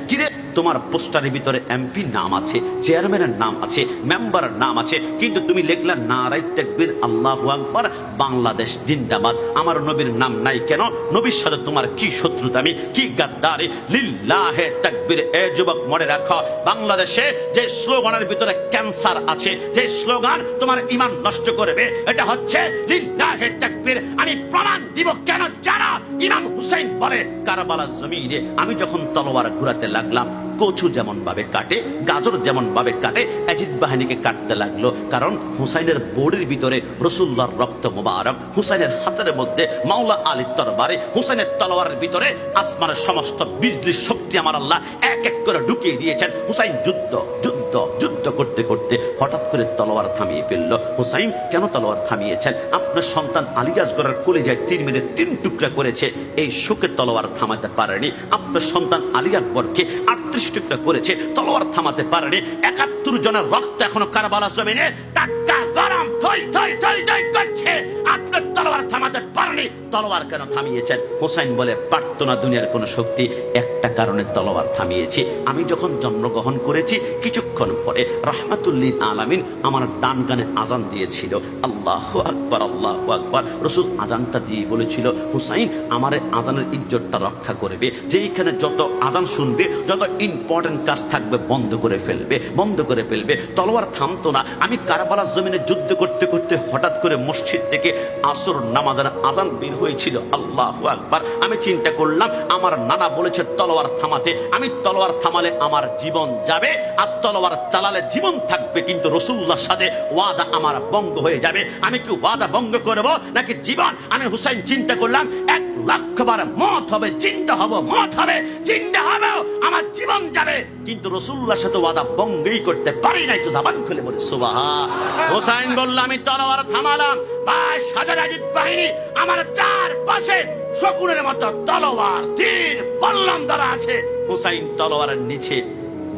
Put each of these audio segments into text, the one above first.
কিরে তোমার পোস্টারের ভিতরে এমপি নাম আছে, চেয়ারম্যানের নাম আছে, মেম্বারের নাম আছে, কিন্তু তুমি লিখলা নারায়ে তাকবীর আল্লাহু আকবার বাংলাদেশ জিন্দাবাদ, আমার নবীর নাম নাই কেন? নবীর সাথে তোমার কি শত্রুতা, আমি কি গাদ্দারি? লিল্লাহে তাকবীর। এ যুবক মনে রাখো, বাংলাদেশে যে স্লোগানের ভিতরে ক্যান্সার আছে, যে স্লোগান তোমার ঈমান নষ্ট করবে, এটা হচ্ছে লিল্লাহে তাকবীর। আমি প্রমাণ দিব কেন জানো? ইমাম হুসাইন বলে কারবালার জমিনে আমি যখন তলোয়ার ঘুরাতে লাগলাম, কচু যেমন ভাবে কাটে, গাজর যেমন ভাবে কাটে, ইয়াজিদ বাহিনীকে কাটতে লাগলো। কারণ হুসাইনের বডির ভিতরে রাসূলুল্লাহর রক্ত মুবারক, হুসাইনের হাতের মধ্যে মাওলা আলীর তরবারে, হুসাইনের তলোয়ারের ভিতরে আসমানের সমস্ত বিজলির শক্তি আমার আল্লাহ এক এক করে ঢুকিয়ে দিয়েছেন। হুসাইন যুদ্ধ যুদ্ধ যুদ্ধ করতে করতে হঠাৎ করে তলোয়ার থামিয়ে ফেলল। হুসাইন কেন তলোয়ার থামিয়েছেন? আপনার সন্তান আলী আসগরের কলিজায় 3 মিনিট 3 টুকরা করেছে, এই শোকে তলোয়ার থামাতে পারেনি। আপনার সন্তান আলী আকবরকে 38 টুকরা করেছে, তলোয়ার থামাতে পারেনি। 71 জনের রক্ত এখনো কারবালা জমিনে টাটকা গরম থই থই থই থই করছে, আপনার তলোয়ার থামাতে পারেনি। তলোয়ার কেন থামিয়েছেন? হুসাইন বলে পারতো না দুনিয়ার কোন শক্তি, একটা কারণে তলোয়ার থামিয়েছি। আমি যখন জন্মগ্রহণ করেছি কিছুক্ষণ পরে রাহমাতুল্লিল আলামিন আমার ডান কানে আজান দিয়েছিল, আল্লাহু আকবার আল্লাহু আকবার। রাসূল আজানটা দিয়ে বলেছিল, হুসাইন আমার আজানের ইজ্জতটা রক্ষা করবে, যেইখানে যত আজান শুনবে, যত ইম্পর্টেন্ট কাজ থাকবে বন্ধ করে ফেলবে, বন্ধ করে ফেলবে। তলোয়ার থামতো না। আমি কারবালার জমিনে যুদ্ধ করতে করতে হঠাৎ করে মসজিদ থেকে আসর নামাজের আজান বের হয়েছিল, আল্লাহু আকবার। আমি চিন্তা করলাম আমার নানা বলেছে তলোয়ার থামাতে, আমি তলোয়ার থামালে আমার জীবন যাবে, আর তলোয়ার চালালে জীবন থাকবে, কিন্তু রাসূলুল্লাহর সাথে ওয়াদা আমার ভঙ্গ হয়ে যাবে। আমি কি ওয়াদা ভঙ্গ করব নাকি জীবন? আমি হুসাইন চিন্তা করলাম 1 লক্ষ বার মত হবে, জিন্দা হব, মত হবে, জিন্দা হব, আমার জীবন যাবে, কিন্তু রাসূলুল্লাহর সাথে ওয়াদা ভঙ্গই করতে পারি নাই। তো জবান খুলে বলে সুবহান। হুসাইন বলল আমি তলোয়ার থামালাম, 22,000 ইয়াজিদ বাহিনী আমার চারপাশে শকুনের মতো তলোয়ার তীর বল্লম দ্বারা আছে। হুসাইন তলোয়ারের নিচে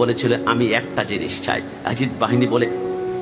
বলেছিল আমি একটা জিনিস চাই। ইয়াজিদ বাহিনী বলে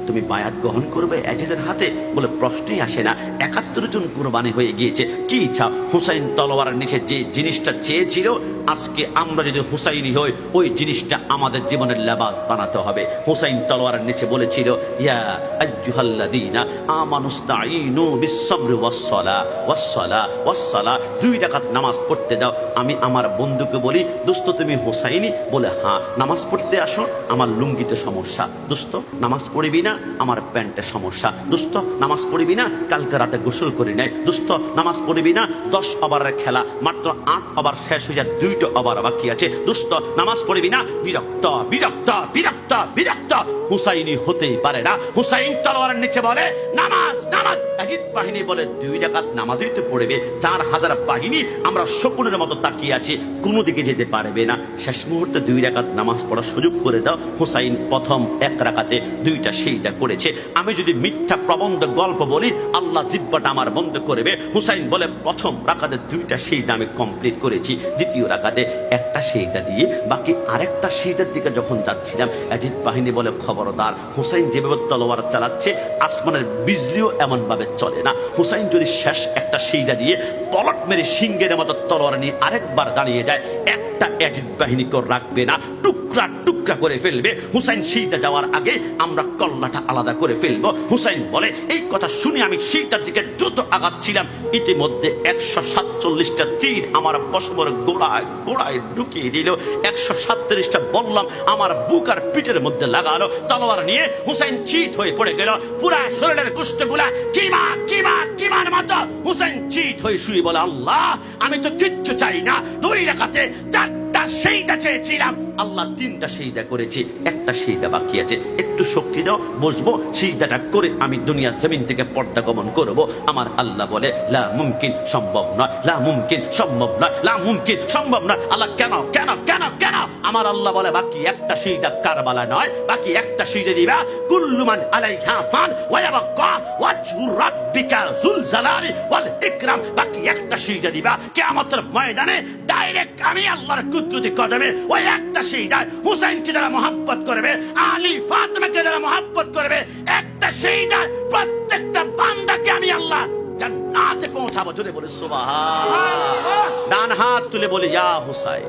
তুমি বায়াত গ্রহণ করবে ইয়াজিদের হাতে? বলে প্রশ্নই আসে না, 71 জন কুরবানি হয়ে গিয়েছে, কি ইচ্ছা? হুসাইন তলোয়ারের নিচে যে জিনিসটা চেয়েছিল, আজকে আমরা যদি হুসাইনি হই, ওই জিনিসটা আমাদের জীবনের লেবাস বানাতে হবে। হুসাইন তলোয়ারের নিচে বলেছিল, ইয়া আইয়ুহাল্লাযীনা আমানুস্তাঈনু বিস-সাবরি ওয়াস-সালাহ ওয়াস-সালাহ ওয়াস-সালাহ। 2 রাকাত নামাজ পড়তে দাও। আমি আমার বন্ধুকে বলি, দোস্ত তুমি হুসাইনি? বলে হ্যাঁ। নামাজ পড়তে আসো? আমার লুঙ্গিতে সমস্যা। দোস্ত নামাজ পড়বি না? আমার প্যান্টে সমস্যা। দোস্ত নামাজ পড়বি না? কালকে রাতে গোসল করি নাই। দোস্ত নামাজ পড়বি না? 10 ওভারের খেলা, মাত্র 8 ওভার শেষ হয়ে যায়, 2টা ওভার বাকি আছে। দোস্ত নামাজ পড়বি না? বিরক্ত বিরক্ত বিরক্ত বিরক্ত। হুসাইনি হতেই পারে না। হুসাইন তলোয়ারের নিচে বলে নামাজ নামাজ। ইয়াজিদ বাহিনী বলে 2 রাকাত নামাজই তো পড়বে, 4000 বাহিনী আমরা শকুনের মতো তাকিয়ে আছি, কোনো দিকে যেতে পারবে না। শেষ মুহূর্তে 2 রাকাত নামাজ পড়ার সুযোগ করে দাও। হুসাইন প্রথম 1 রাকাতে 2টা সেজদা করেছে। আমি যদি মিথ্যা প্রবন্ধ গল্প বলি, আল্লাহ জিহ্বাটা আমার বন্ধ করবে। হুসাইন বলে প্রথম রাকাতে 2টা সেজদা আমি কমপ্লিট করেছি, দ্বিতীয় রাকাতে 1টা সেজদা দিয়ে বাকি আরেকটা সেজদার দিকে যখন যাচ্ছিলাম, ইয়াজিদ বাহিনী বলে খবরদার, হুসাইন যেভাবে তলোয়ার চালাচ্ছে আসমানের বিজলিও এমন ভাবে চলে না। হুসাইন যদি শেষ একটা সেজদা দিয়ে পলট মেরে সিংহের মতো তলোয়ার নিয়ে আরেকবার দাঁড়িয়ে যায়, একটা ইয়াজিদ বাহিনীকে রাখবে না, টুকরা টুকরা করে ফেলবে। হুসাইন সিজদা যাওয়ার আগে আমরা কল্লাটা আলাদা করে ফেলবো। হুসাইন বলে এই কথা শুনে আমি সিজদার দিকে দ্রুত আগাচ্ছিলাম, ইতিমধ্যে 147টা তীর আমার পশমের গোড়ায় গোড়ায় ঢুকিয়ে দিল। 137টা বললাম আমার বুক আর পিঠের মধ্যে লাগালো। তলোয়ার নিয়ে হুসাইন চিত হয়ে পড়ে গেল, পুরা শরীরের গোশতগুলা কিমা কিমা কিমার মতো হুসাইন চিত হয়ে শুয়ে বলে, আল্লাহ আমি তো কিচ্ছু চাই না, 2 রাকাতে 4টা সেজদা চেয়েছিলাম, আল্লাহ 3টা সেজদা করেছি, একটা সেজদা বাকি আছে, একটু শক্তি দাও, বসবো, সেজদাটা করে আমি দুনিয়া জমিন থেকে পর্দা গমন করব। আমার আল্লাহ বলে লা মুমকিন, সম্ভব নয়, লা মুমকিন, সম্ভব নয়, লা মুমকিন, সম্ভব নয়। আল্লাহ কেন কেন কেন কেন? আমার আল্লাহ বলে বাকি একটা সেজদা কারবালা নয়, বাকি একটা সেজদা দিবা, কুল্লু মান আলাইহা ফান ওয়া ইয়াবকা ওয়াজহু রাব্বিকা যুল জালালি ওয়াল ইকরাম। বাকি একটা সেজদা দিবা কিয়ামতের ময়দানে, ডাইরেক্ট আমি আল্লাহর কুদরতি কদমে ওই একটা সেজদা। হুসাইনকে যারা মহব্বত করবে, আলী ফাতেমাকে যারা মহব্বত করবে, একটা সেজদা প্রত্যেকটা বান্দাকে আমি আল্লাহ জান্নাতে পৌঁছাবো। জোরে বলে সুবহানাল্লাহ। ডান হাত তুলে বলে ইয়া হুসাইন,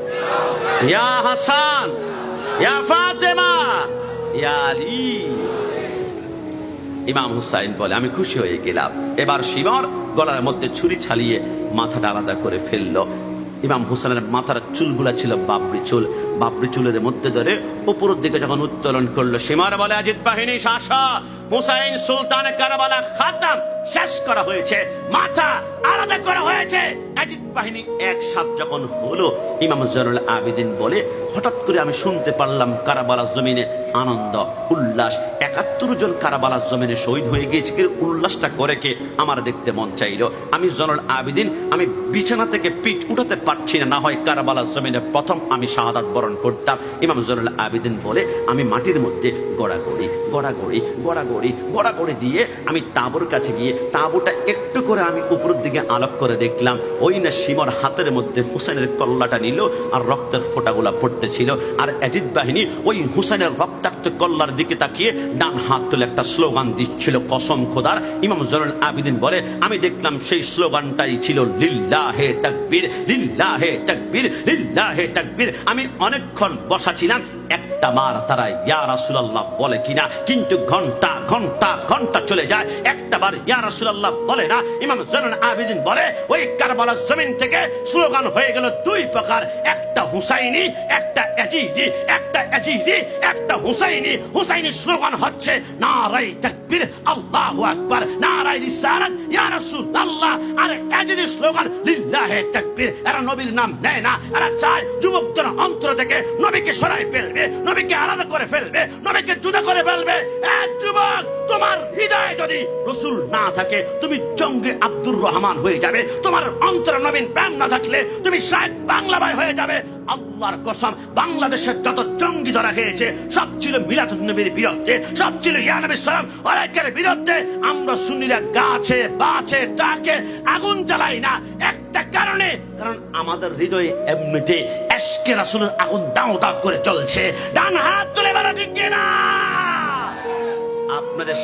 ইয়া হাসান, ইয়া ফাতেমা, ইয়া আলী। ইমাম হুসাইন বলে আমি খুশি হয়ে গেলাম। এবার শিমর গলার মধ্যে ছুরি ছালিয়ে মাথাটা আলাদা করে ফেললো। ইমাম হুসাইনের মাথার চুলগুলা ছিল বাবরি চুল, বাবরি চুলের মধ্যে ধরে উপরের দিকে যখন উত্তোলন করলো, শিমর বলে আজিদ বাহিনী শাসা, হুসাইন সুলতান কারবালা খাতাম শেষ করা হয়েছে, মাথা আলাদা করা হয়েছে। আজিদ বাহিনী একসাথে যখন হলো, ইমাম জয়নুল আবেদিন বলে হঠাৎ করে আমি শুনতে পারলাম কারবালার জমিনে আনন্দ উল্লাস। ৭১ জন কারবালার জমিনে শহীদ হয়ে গিয়েছে, এর উল্লাসটা করে কে আমার দেখতে মন চাইলো। আমি জয়নুল আবেদিন আমি বিছানা থেকে পিঠ উঠাতে পারছি না, না হয় কারবালার জমিনে প্রথম আমি শাহাদাত বরণ করতাম। ইমাম জয়নুল আবেদিন বলে আমি মাটির মধ্যে গড়াগড়ি গড়াগড়ি গড়াগড়ি গড়াগড়ি দিয়ে আমি তাঁবুর কাছে গিয়ে তাঁবুটা একটু করে আমি উপরের দিকে আলোক করে দেখলাম, ওই না শিমর হাতের মধ্যে হুসাইনের কল্লাটা নিল আর রক্তের ফোঁটাগুলা পড়তেছিল। আর আজিদ বাহিনী ওই হুসাইনের রক্তাক্ত কল্লার দিকে তাকিয়ে ডান হাত তুলে একটা স্লোগান দিচ্ছিল কসম খোদার। ইমাম জয়নুল আবেদিন বলে আমি দেখলাম সেই স্লোগানটাই ছিল লিল্লাহে তাকবীর, লিল্লাহে তাকবীর, লিল্লাহে তাকবীর। আমি অনেকক্ষণ বসা ছিলাম, একটা মার তারা ইয়া রাসূলুল্লাহ বলে কিনা, কিন্তু ঘন্টা ঘন্টা ঘন্টা চলে যায়, একটা বার ইয়া রাসূলুল্লাহ বলে না। ইমাম জয়নুল আবেদিন বলে ওই কারবালার জমিন থেকে স্লোগান হয়ে গেল দুই প্রকার, একটা হুসাইনি, একটা ইয়াজিদি, একটা ইয়াজিদি, একটা হুসাইনি। হুসাইনি স্লোগান হচ্ছে নারায়ে তাকবীর, আল্লাহু আকবার, নারায়ে রিসালাত, ইয়া রাসূলুল্লাহ। আর ইয়াজিদি স্লোগান লিল্লাহে তাকবীর। এরা নবীর নাম নেয় না, এরা চায় যুবকদের অন্তর থেকে নবীকে সরাই ফেলবে, নবীকে আলাদা করে ফেলবে, নবীকে জুদা করে ফেলবে। এক যুবক, তোমার হৃদয়ে যদি রাসূল না থাকে তুমি জঙ্গে আব্দুর রহমান হয়ে যাবে, তোমার অন্তরে নবীন প্রেম না থাকলে তুমি শায়েখ বাংলা ভাই হয়ে যাবে। আল্লাহর কসম, বাংলাদেশের যত জঙ্গি ধরা হয়েছে সব ছিল মিলাদুন নবীর বিরুদ্ধে, সব ছিল ইয়া নবী সাল্লাম আলাইহির বিরুদ্ধে। আমরা সুন্নিরা গাছে বাছে টাকে আগুন জ্বালাই না একটা কারণে, কারণ আমাদের হৃদয়ে এমনিতে এশকে রাসূলের আগুন দাও দাও করে চলছে। ডান হাত তুলে বলা ঠিক কিনা? আপনাদের